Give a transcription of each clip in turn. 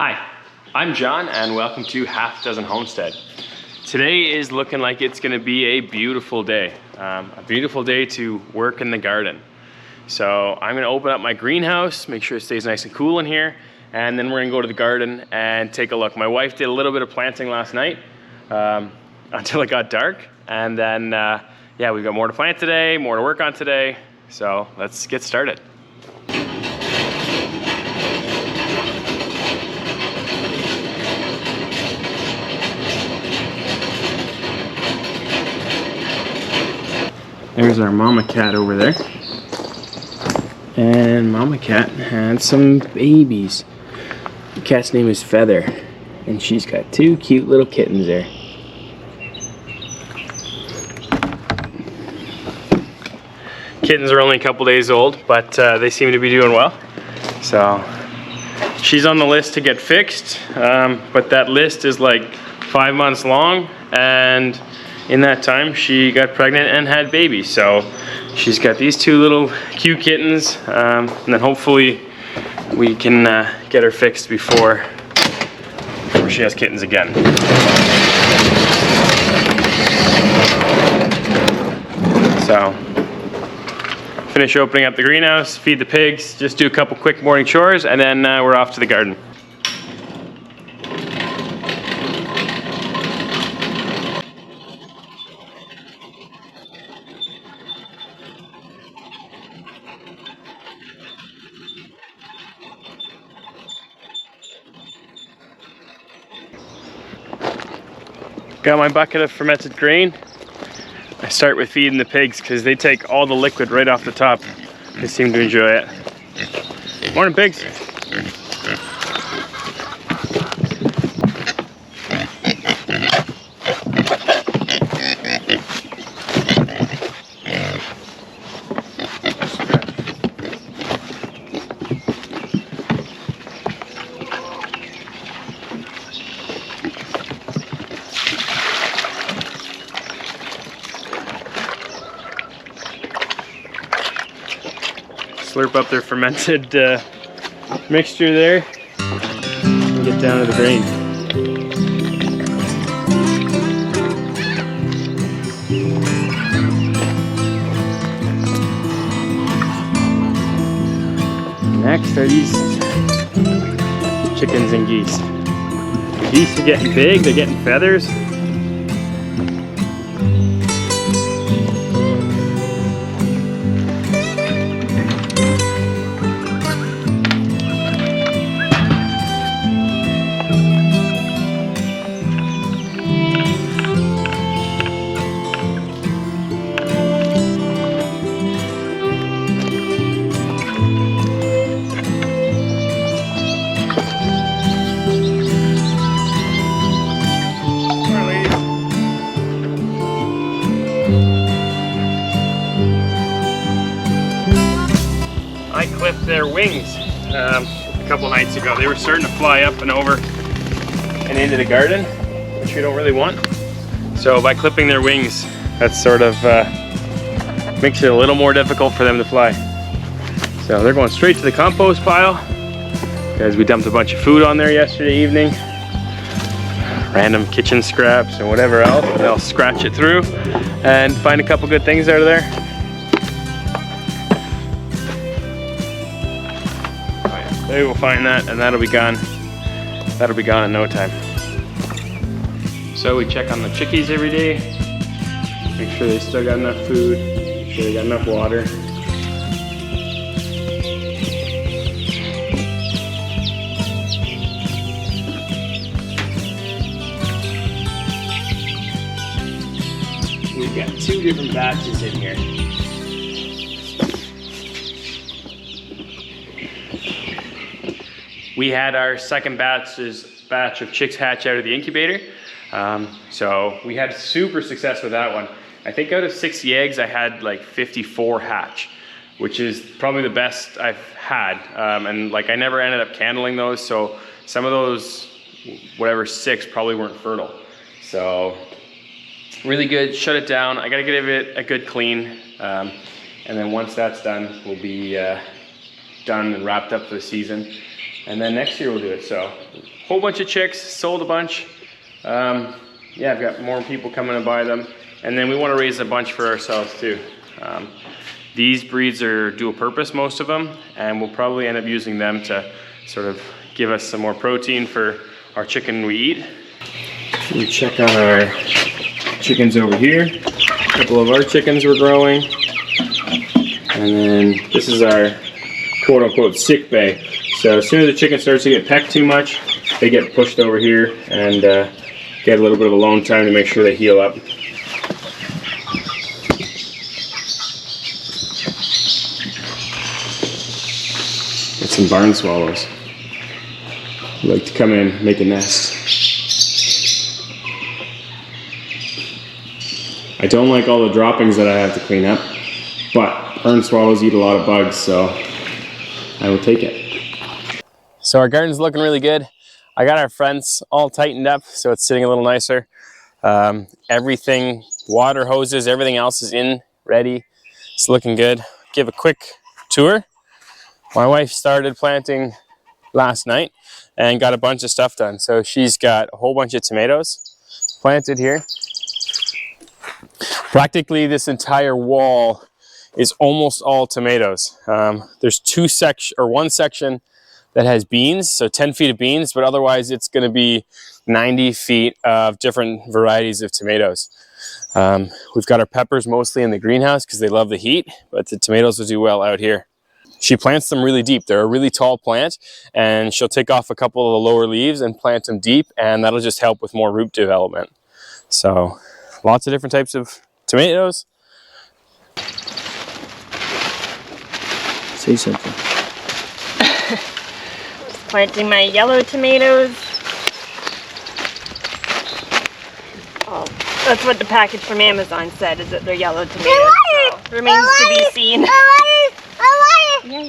Hi, I'm John and welcome to Half Dozen Homestead. Today is looking like it's going to be a beautiful day. A beautiful day to work in the garden. So I'm going to open up my greenhouse, make sure it stays nice and cool in here, and then we're going to go to the garden and take a look. My wife did a little bit of planting last night until it got dark, and then yeah, we've got more to plant today, more to work on today, so let's get started. There's our mama cat over there. And mama cat had some babies. The cat's name is Feather. And she's got two cute little kittens there. Kittens are only a couple days old, but they seem to be doing well. So she's on the list to get fixed, but that list is like 5 months long, and in that time she got pregnant and had babies. So she's got these two little cute kittens, and then hopefully we can get her fixed before she has kittens again. So finish opening up the greenhouse, feed the pigs, just do a couple quick morning chores, and then we're off to the garden. Got my bucket of fermented grain. I start with feeding the pigs because they take all the liquid right off the top. They seem to enjoy it. Morning, pigs. Slurp up their fermented mixture there and get down to the grain. Next are these chickens and geese. The geese are getting big, they're getting feathers. I clipped their wings a couple nights ago. They were starting to fly up and over and into the garden, which we don't really want. So by clipping their wings, that sort of makes it a little more difficult for them to fly. So they're going straight to the compost pile because we dumped a bunch of food on there yesterday evening. Random kitchen scraps and whatever else. They'll scratch it through and find a couple good things out of there. They will find that, and that'll be gone. That'll be gone in no time. So we check on the chickies every day, make sure they still got enough food, make sure they got enough water. We've got 2 different batches in here. We had our second batch of chicks hatch out of the incubator. So we had super success with that one. I think out of 60 eggs, I had like 54 hatch, which is probably the best I've had. And like I never ended up candling those, so some of those, whatever, 6 probably weren't fertile. So really good, shut it down. I gotta give it a good clean. And then once that's done, we'll be done and wrapped up for the season. and then next year we'll do it. So, whole bunch of chicks, sold a bunch. Yeah, I've got more people coming to buy them, and then we want to raise a bunch for ourselves too. These breeds are dual purpose, most of them, and we'll probably end up using them to sort of give us some more protein for our chicken we eat. We check on our chickens over here. A couple of our chickens we're growing. And then this is our quote unquote sick bay. So as soon as the chicken starts to get pecked too much, they get pushed over here and get a little bit of alone time to make sure they heal up. Got some barn swallows. They like to come in, make a nest. I don't like all the droppings that I have to clean up, but barn swallows eat a lot of bugs, so I will take it. So our garden's looking really good. I got our fence all tightened up, so it's sitting a little nicer. Everything, water hoses, everything else is in, ready. It's looking good. Give a quick tour. My wife started planting last night and got a bunch of stuff done. So she's got a whole bunch of tomatoes planted here. Practically this entire wall is almost all tomatoes. There's one section that has beans, so 10 feet of beans, but otherwise it's going to be 90 feet of different varieties of tomatoes. We've got our peppers mostly in the greenhouse because they love the heat, but the tomatoes will do well out here. She plants them really deep. They're a really tall plant, and she'll take off a couple of the lower leaves and plant them deep, and that'll just help with more root development. So lots of different types of tomatoes. Say something. Just planting my yellow tomatoes. Oh, that's what the package from Amazon said, is that they're yellow tomatoes. So remains to be seen.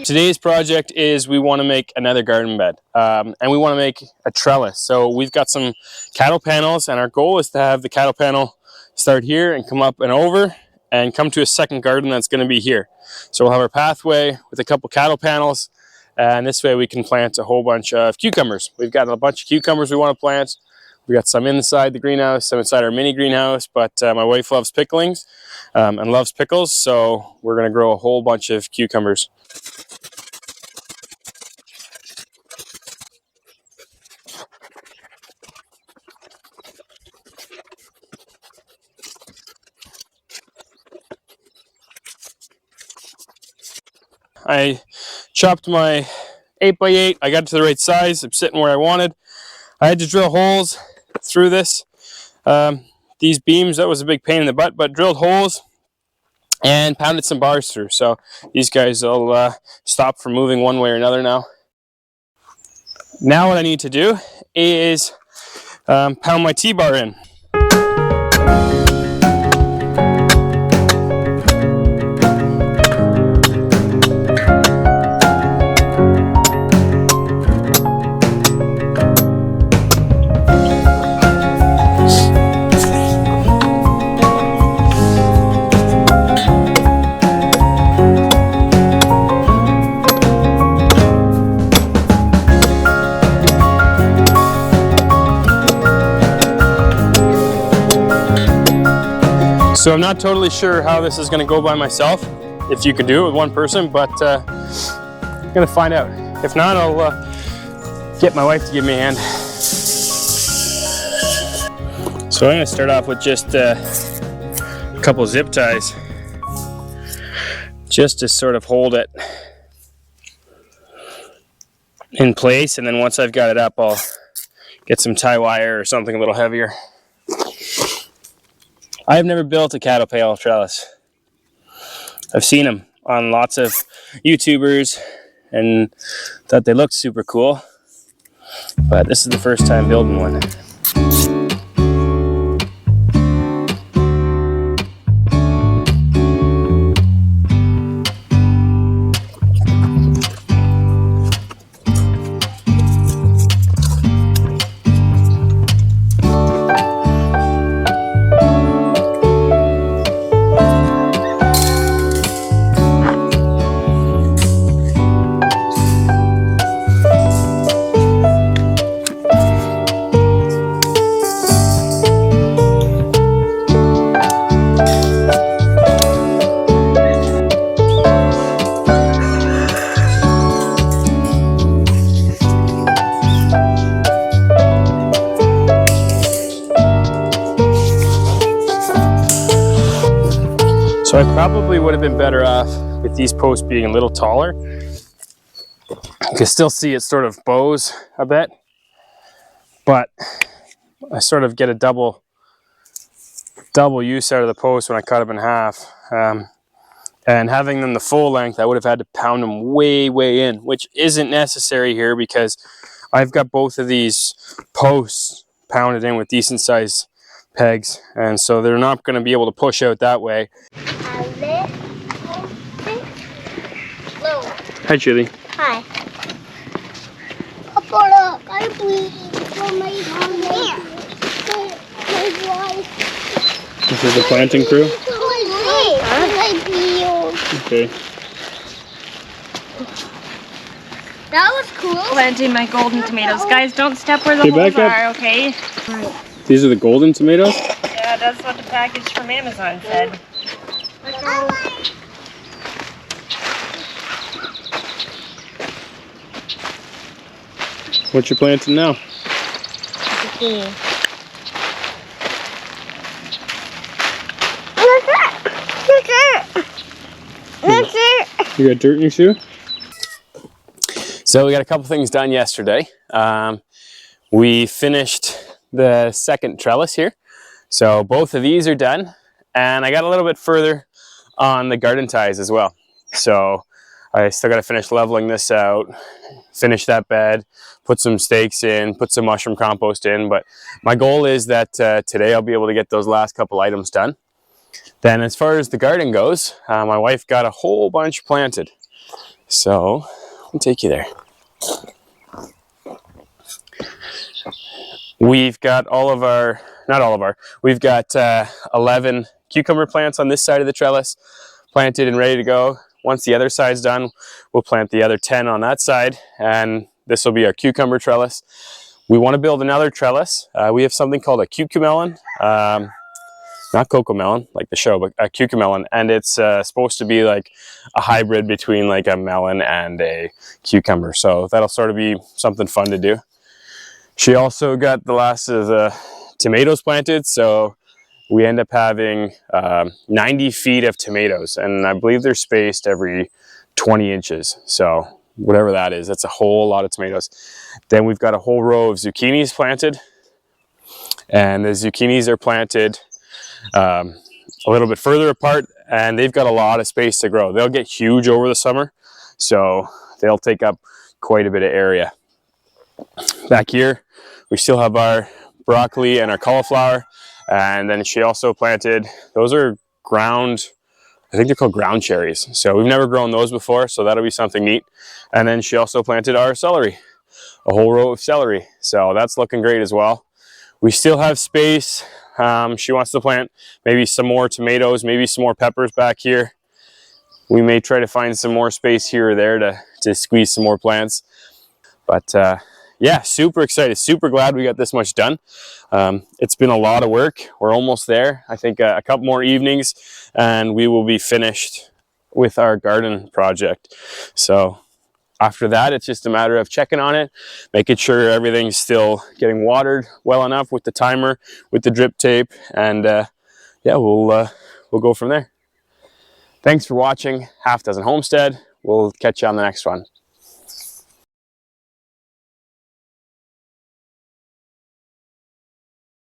Today's project is we want to make another garden bed, and we want to make a trellis. So we've got some cattle panels, and our goal is to have the cattle panel start here and come up and over and come to a second garden that's going to be here. So we'll have our pathway with a couple cattle panels, and this way we can plant a whole bunch of cucumbers. We've got a bunch of cucumbers we want to plant. We got some inside the greenhouse, some inside our mini greenhouse, but my wife loves picklings and loves pickles, so we're going to grow a whole bunch of cucumbers. I chopped my 8x8. I got it to the right size. I'm sitting where I wanted. I had to drill holes through this. These beams, that was a big pain in the butt, but drilled holes and pounded some bars through. So these guys will stop from moving one way or another now. Now what I need to do is pound my T-bar in. So I'm not totally sure how this is going to go by myself, if you could do it with one person, but I'm going to find out. If not, I'll get my wife to give me a hand. So I'm going to start off with just a couple zip ties, just to sort of hold it in place, and then once I've got it up, I'll get some tie wire or something a little heavier. I've never built a cattle pail trellis. I've seen them on lots of YouTubers and thought they looked super cool, but this is the first time building one. So I probably would have been better off with these posts being a little taller. You can still see it sort of bows a bit, but I sort of get a double use out of the post when I cut them in half. And having them the full length, I would have had to pound them way in, which isn't necessary here because I've got both of these posts pounded in with decent size pegs, and so they're not going to be able to push out that way. Hi, Chili. Hi. Papa, look, I'm bleeding from my This is the planting crew? Okay. That was cool. Planting my golden tomatoes. Guys, don't step where the holes are, okay? These are the golden tomatoes? Yeah, that's what the package from Amazon said. What you planting now? Zucchini. You got dirt in your shoe? So we got a couple things done yesterday. We finished the second trellis here. So both of these are done. And I got a little bit further on the garden ties as well. So I still got to finish leveling this out, finish that bed, put some stakes in, put some mushroom compost in. But my goal is that today I'll be able to get those last couple items done. Then as far as the garden goes, my wife got a whole bunch planted. So I'll take you there. We've got we've got 11 cucumber plants on this side of the trellis, planted and ready to go. Once the other side's done, we'll plant the other 10 on that side, and this will be our cucumber trellis. We want to build another trellis. We have something called a cucamelon. Not cocomelon like the show, but a cucamelon, and it's supposed to be like a hybrid between like a melon and a cucumber. So that'll sort of be something fun to do. She also got the last of the tomatoes planted, so we end up having 90 feet of tomatoes, and I believe they're spaced every 20 inches. So whatever that is, that's a whole lot of tomatoes. Then we've got a whole row of zucchinis planted, and the zucchinis are planted a little bit further apart, and they've got a lot of space to grow. They'll get huge over the summer, so they'll take up quite a bit of area. Back here, we still have our broccoli and our cauliflower, and then she also planted, those are ground, I think they're called ground cherries. So we've never grown those before, so that'll be something neat. And then she also planted our celery, a whole row of celery. So that's looking great as well. We still have space. She wants to plant maybe some more tomatoes, maybe some more peppers back here. We may try to find some more space here or there to squeeze some more plants. But yeah, super excited, super glad we got this much done. It's been a lot of work. We're almost there. I think a couple more evenings and we will be finished with our garden project. So after that, it's just a matter of checking on it, making sure everything's still getting watered well enough with the timer, with the drip tape, and yeah, we'll go from there. Thanks for watching Half Dozen Homestead. We'll catch you on the next one.